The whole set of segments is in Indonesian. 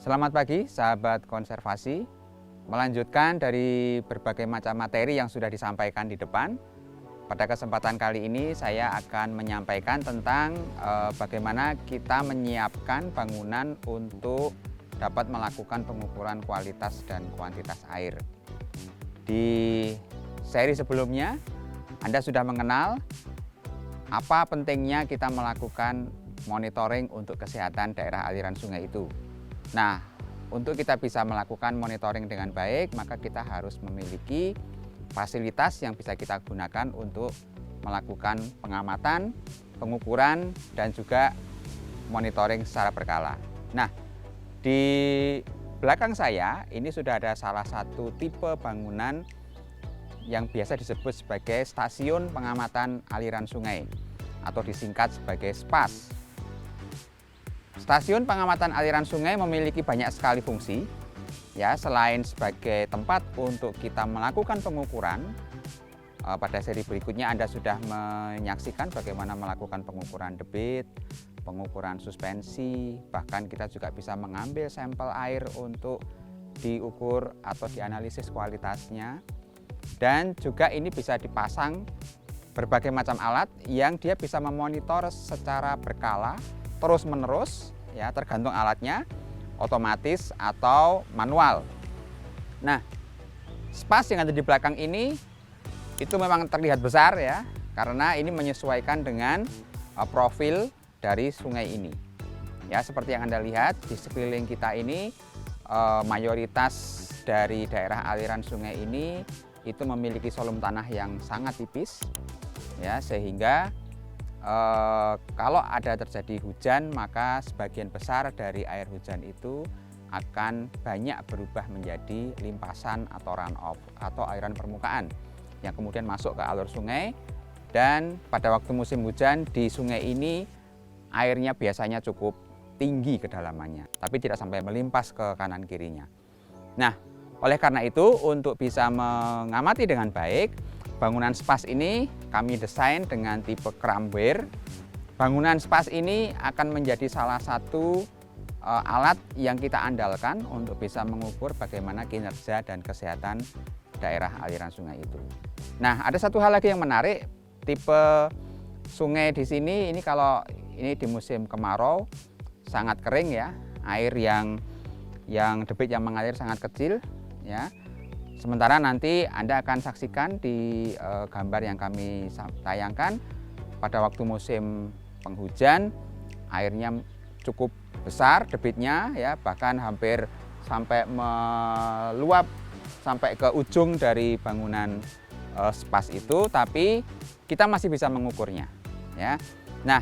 Selamat pagi sahabat konservasi. Melanjutkan dari berbagai macam materi yang sudah disampaikan di depan. Pada kesempatan kali ini saya akan menyampaikan tentang bagaimana kita menyiapkan bangunan untuk dapat melakukan pengukuran kualitas dan kuantitas air. Di seri sebelumnya Anda sudah mengenal apa pentingnya kita melakukan monitoring untuk kesehatan daerah aliran sungai itu. Nah, untuk kita bisa melakukan monitoring dengan baik, maka kita harus memiliki fasilitas yang bisa kita gunakan untuk melakukan pengamatan, pengukuran, dan juga monitoring secara berkala. Nah, di belakang saya ini sudah ada salah satu tipe bangunan yang biasa disebut sebagai stasiun pengamatan aliran sungai atau disingkat sebagai SPAS. Stasiun pengamatan aliran sungai memiliki banyak sekali fungsi. Ya, selain sebagai tempat untuk kita melakukan pengukuran, pada seri berikutnya Anda sudah menyaksikan bagaimana melakukan pengukuran debit, pengukuran suspensi, bahkan kita juga bisa mengambil sampel air untuk diukur atau dianalisis kualitasnya. Dan juga ini bisa dipasang berbagai macam alat yang dia bisa memonitor secara berkala, terus-menerus, ya tergantung alatnya, otomatis atau manual. Nah, SPAS yang ada di belakang ini itu memang terlihat besar ya, karena ini menyesuaikan dengan profil dari sungai ini. Ya, seperti yang Anda lihat di sekeliling kita ini, mayoritas dari daerah aliran sungai ini itu memiliki volume tanah yang sangat tipis, ya, sehingga kalau ada terjadi hujan, maka sebagian besar dari air hujan itu akan banyak berubah menjadi limpasan atau runoff atau airan permukaan yang kemudian masuk ke alur sungai. Dan pada waktu musim hujan di sungai ini airnya biasanya cukup tinggi kedalamannya, tapi tidak sampai melimpas ke kanan kirinya. Nah, oleh karena itu untuk bisa mengamati dengan baik, bangunan SPAS ini kami desain dengan tipe crumbware. Bangunan SPAS ini akan menjadi salah satu alat yang kita andalkan untuk bisa mengukur bagaimana kinerja dan kesehatan daerah aliran sungai itu. Nah, ada satu hal lagi yang menarik, tipe sungai di sini ini kalau ini di musim kemarau sangat kering ya, air yang debit yang mengalir sangat kecil ya. Sementara nanti Anda akan saksikan di gambar yang kami tayangkan pada waktu musim penghujan airnya cukup besar debitnya ya, bahkan hampir sampai meluap sampai ke ujung dari bangunan SPAS itu, tapi kita masih bisa mengukurnya ya. Nah,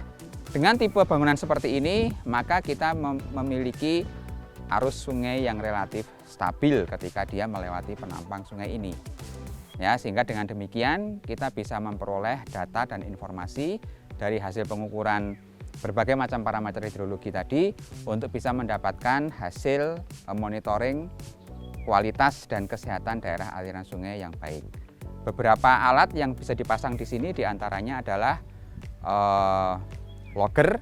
dengan tipe bangunan seperti ini maka kita memiliki arus sungai yang relatif stabil ketika dia melewati penampang sungai ini. Ya, sehingga dengan demikian kita bisa memperoleh data dan informasi dari hasil pengukuran berbagai macam parameter hidrologi tadi untuk bisa mendapatkan hasil monitoring kualitas dan kesehatan daerah aliran sungai yang baik. Beberapa alat yang bisa dipasang di sini diantaranya adalah logger,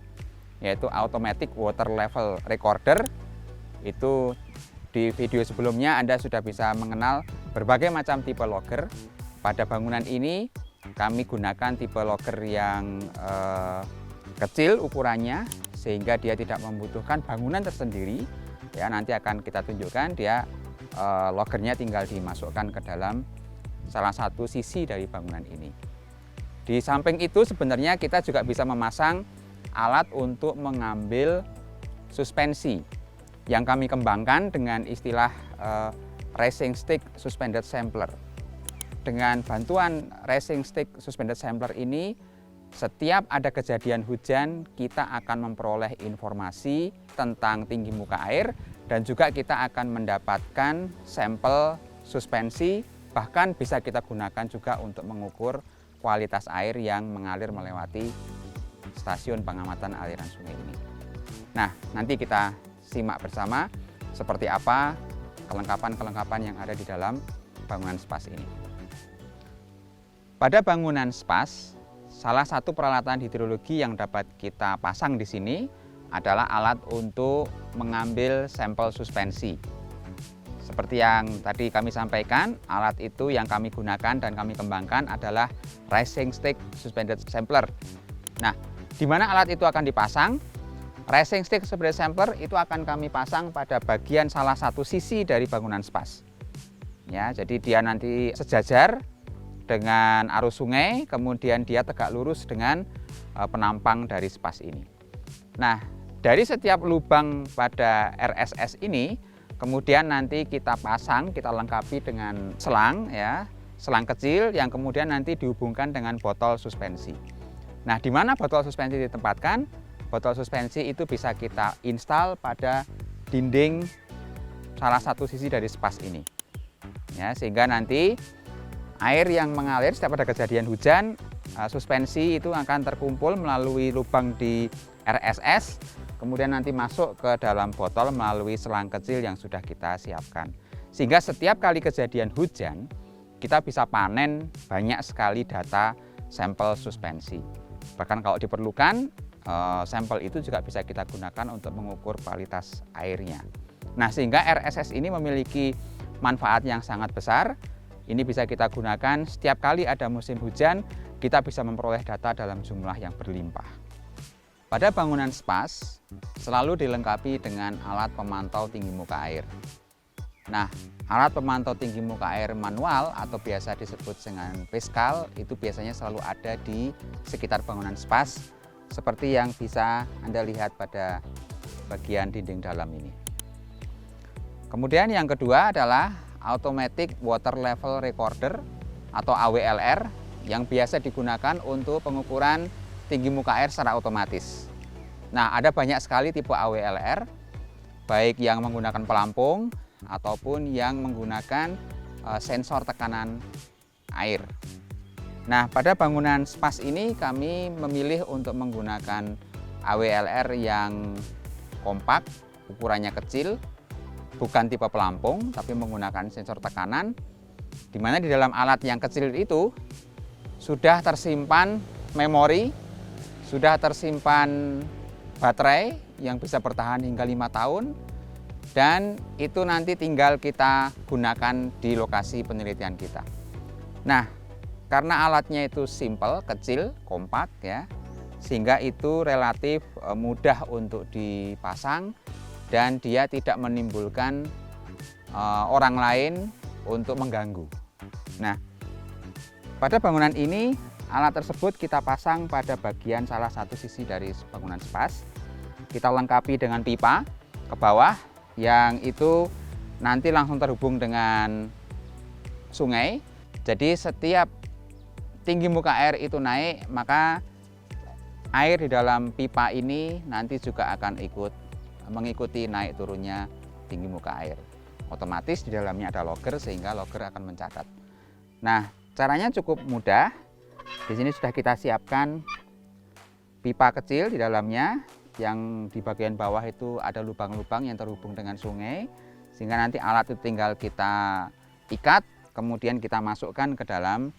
yaitu automatic water level recorder. Itu di video sebelumnya Anda sudah bisa mengenal berbagai macam tipe logger. Pada bangunan ini kami gunakan tipe logger yang kecil ukurannya sehingga dia tidak membutuhkan bangunan tersendiri. Ya, nanti akan kita tunjukkan dia loggernya tinggal dimasukkan ke dalam salah satu sisi dari bangunan ini. Di samping itu sebenarnya kita juga bisa memasang alat untuk mengambil suspensi yang kami kembangkan dengan istilah racing stick suspended sampler. Dengan bantuan racing stick suspended sampler ini, setiap ada kejadian hujan kita akan memperoleh informasi tentang tinggi muka air dan juga kita akan mendapatkan sampel suspensi, bahkan bisa kita gunakan juga untuk mengukur kualitas air yang mengalir melewati stasiun pengamatan aliran sungai ini. Nah, nanti kita simak bersama seperti apa kelengkapan-kelengkapan yang ada di dalam bangunan SPAS ini. Pada bangunan SPAS, salah satu peralatan hidrologi yang dapat kita pasang di sini adalah alat untuk mengambil sampel suspensi. Seperti yang tadi kami sampaikan, alat itu yang kami gunakan dan kami kembangkan adalah Racing Stick Suspended Sampler. Nah, di mana alat itu akan dipasang? Racing Stick Suspended Sampler itu akan kami pasang pada bagian salah satu sisi dari bangunan spas. Ya, jadi dia nanti sejajar dengan arus sungai, kemudian dia tegak lurus dengan penampang dari spas ini. Nah, dari setiap lubang pada RSS ini, kemudian nanti kita pasang, kita lengkapi dengan selang, ya, selang kecil yang kemudian nanti dihubungkan dengan botol suspensi. Nah, di mana botol suspensi ditempatkan? Botol suspensi itu bisa kita install pada dinding salah satu sisi dari spas ini. Ya, sehingga nanti air yang mengalir setiap ada kejadian hujan, suspensi itu akan terkumpul melalui lubang di RSS, kemudian nanti masuk ke dalam botol melalui selang kecil yang sudah kita siapkan. Sehingga setiap kali kejadian hujan, kita bisa panen banyak sekali data sampel suspensi. Bahkan kalau diperlukan, sampel itu juga bisa kita gunakan untuk mengukur kualitas airnya. Nah, sehingga RSS ini memiliki manfaat yang sangat besar. Ini bisa kita gunakan setiap kali ada musim hujan, kita bisa memperoleh data dalam jumlah yang berlimpah. Pada bangunan spas selalu dilengkapi dengan alat pemantau tinggi muka air. Nah, alat pemantau tinggi muka air manual atau biasa disebut dengan peskal itu biasanya selalu ada di sekitar bangunan spas seperti yang bisa Anda lihat pada bagian dinding dalam ini. Kemudian yang kedua adalah Automatic Water Level Recorder atau AWLR yang biasa digunakan untuk pengukuran tinggi muka air secara otomatis. Nah, ada banyak sekali tipe AWLR, baik yang menggunakan pelampung ataupun yang menggunakan sensor tekanan air. Nah, pada bangunan spas ini kami memilih untuk menggunakan AWLR yang kompak, ukurannya kecil, bukan tipe pelampung, tapi menggunakan sensor tekanan, di mana di dalam alat yang kecil itu sudah tersimpan memori, sudah tersimpan baterai yang bisa bertahan hingga 5 tahun, dan itu nanti tinggal kita gunakan di lokasi penelitian kita. Nah, karena alatnya itu simple, kecil, kompak, ya, sehingga itu relatif mudah untuk dipasang dan dia tidak menimbulkan orang lain untuk mengganggu. Nah, pada bangunan ini alat tersebut kita pasang pada bagian salah satu sisi dari bangunan spas. Kita lengkapi dengan pipa ke bawah yang itu nanti langsung terhubung dengan sungai. Jadi setiap tinggi muka air itu naik, maka air di dalam pipa ini nanti juga akan mengikuti naik turunnya tinggi muka air. Otomatis di dalamnya ada logger sehingga logger akan mencatat. Nah, caranya cukup mudah. Di sini sudah kita siapkan pipa kecil di dalamnya, yang di bagian bawah itu ada lubang-lubang yang terhubung dengan sungai, sehingga nanti alat itu tinggal kita ikat, kemudian kita masukkan ke dalam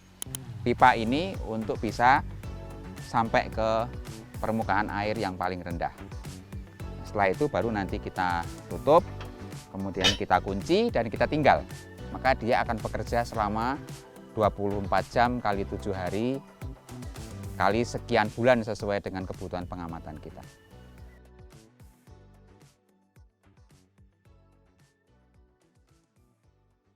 pipa ini untuk bisa sampai ke permukaan air yang paling rendah. Setelah itu baru nanti kita tutup, kemudian kita kunci dan kita tinggal. Maka dia akan bekerja selama 24 jam kali 7 hari kali sekian bulan sesuai dengan kebutuhan pengamatan kita.